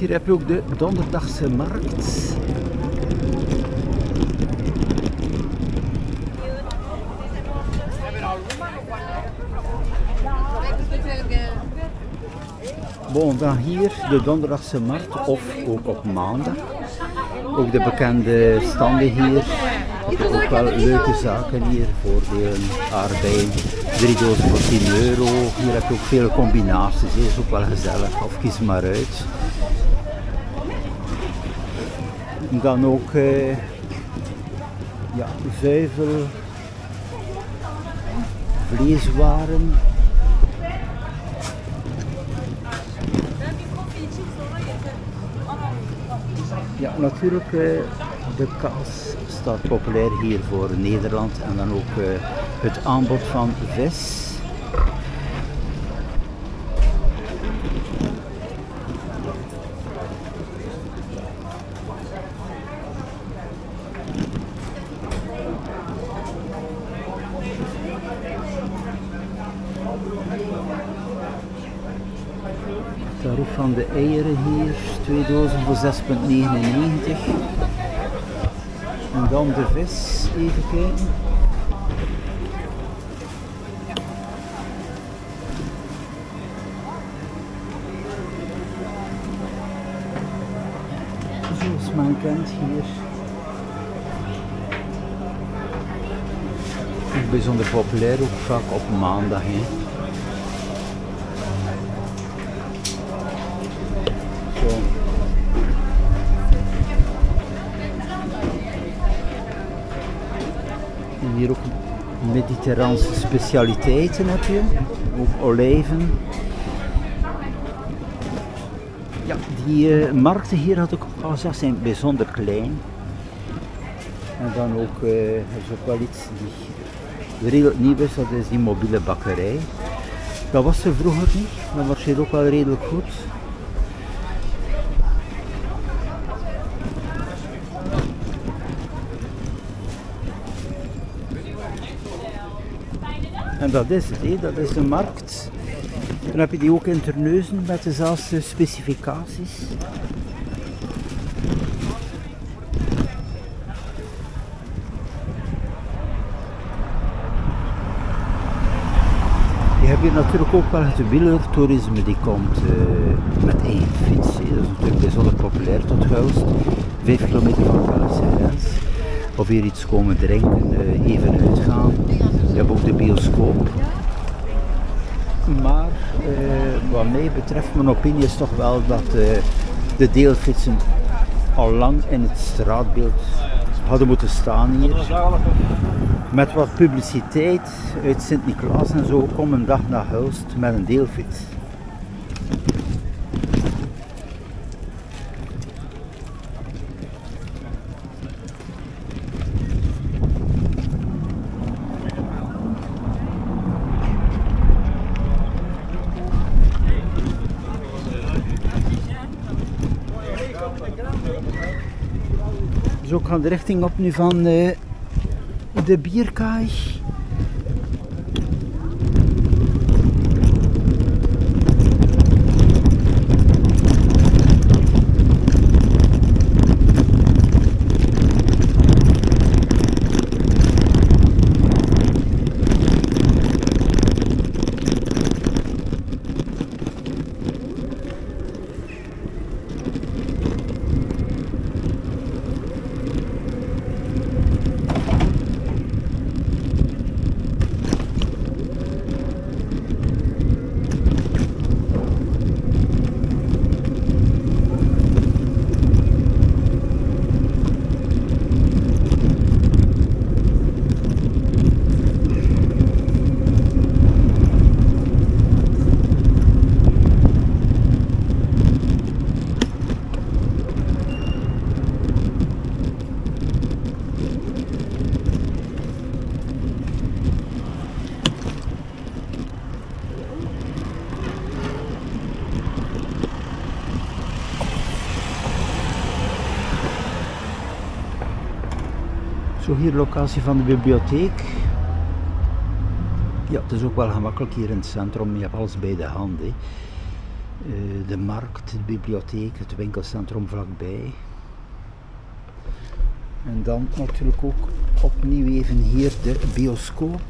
Hier heb je ook de donderdagse markt. Bon, dan hier de donderdagse markt of ook op maandag. Ook de bekende standen hier. Heb je ook wel leuke zaken hier, voordelen, aardbeien, 3 dozen voor 10 euro. Hier heb je ook veel combinaties, is ook wel gezellig, of kies maar uit. Dan ook ja, zuivel, vleeswaren. Ja, natuurlijk de kaas staat populair hier voor Nederland en dan ook het aanbod van vis. Het tarief van de eieren hier, 2 dozen voor 6,99. En dan de vis, even kijken. Zoals men kent hier. Bijzonder populair, ook vaak op maandag. Hè. Zo. En hier ook mediterraanse specialiteiten heb je, ook olijven. Ja, die markten hier had ik al gezegd zijn bijzonder klein. En dan ook, er is ook wel iets die redelijk nieuw is, dat is die mobiele bakkerij. Dat was er vroeger niet, dat was hier ook wel redelijk goed. En dat is het, dat is de markt. Dan heb je die ook in Terneuzen met dezelfde specificaties. Je hebt hier natuurlijk ook wel het wielertoerisme, die komt met één fiets. Dat is natuurlijk bijzonder populair tot Huilst. 5 kilometer van de Belgische grens. Of hier iets komen drinken, even uitgaan. Je hebt ook de bioscoop. Maar wat mij betreft, mijn opinie is toch wel dat de deelfietsen al lang in het straatbeeld hadden moeten staan hier. Met wat publiciteit uit Sint-Niklaas en zo, kom een dag naar Huilst met een deelfiets. Zo gaan de richting op nu van de bierkaai. Zo hier de locatie van de bibliotheek. Ja, het is ook wel gemakkelijk hier in het centrum, je hebt alles bij de hand. Hè. De markt, de bibliotheek, het winkelcentrum vlakbij. En dan natuurlijk ook opnieuw even hier de bioscoop.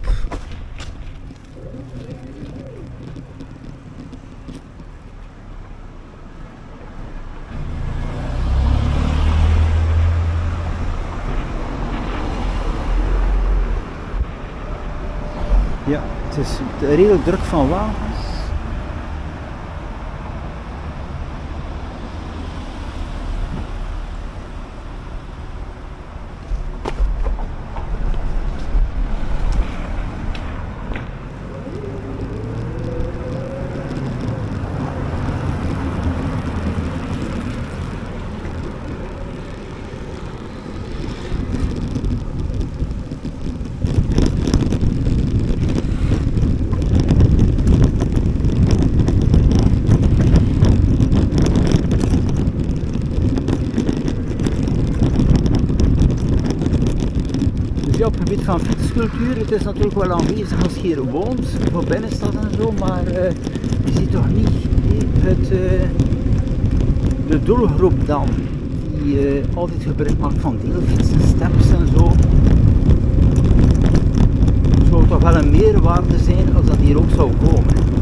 Ja, het is redelijk druk van wagens. Op het gebied van fietscultuur, het is natuurlijk wel aanwezig als je hier woont, voor binnenstad en zo, maar je ziet toch niet de doelgroep dan, die altijd gebruik maakt van deelfietsen, steps en zo. Het zou toch wel een meerwaarde zijn als dat hier ook zou komen.